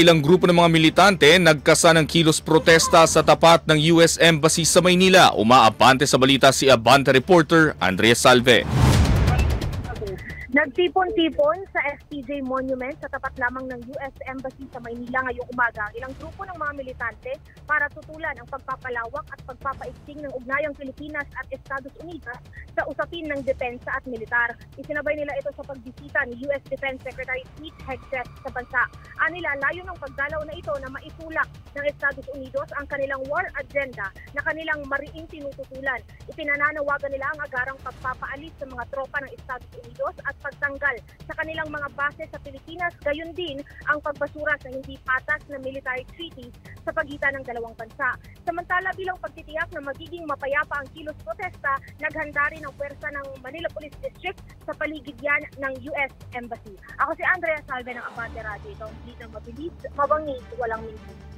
ilang grupo ng mga militante nagkasa ng kilos protesta sa tapat ng US Embassy sa Maynila. Umaabante sa balita si Abante reporter Andrea Salve. Nagtipon-tipon sa SPJ Monument sa tapat lamang ng US Embassy sa Maynila ngayong umaga ilang grupo ng mga militante para tutulan ang pagpapalawak at pagpapaigting ng ugnayang Pilipinas at Estados Unidos sa usapin ng depensa at militar. Isinabay nila ito sa pagbisita ni US Defense Secretary Pete Hegseth sa bansa. Anila, layo ng pagdalaw na ito na maitulak ng Estados Unidos ang kanilang war agenda na kanilang mariing tinututulan. Ipinananawagan nila ang agarang pagpapaalis sa mga tropa ng Estados Unidos at pagtanggal sa kanilang mga base sa Pilipinas, gayon din ang pagbasura sa hindi patas na military treaties sa pagitan ng dalawang bansa. Samantala, bilang pagtitiyak na magiging mapayapa ang kilos protesta, naghanda rin ang pwersa ng Manila Police District sa paligid yan ng US Embassy. Ako si Andrea Salve ng Abante Radio. Ito ang mabilis, mabangis, walang mintis.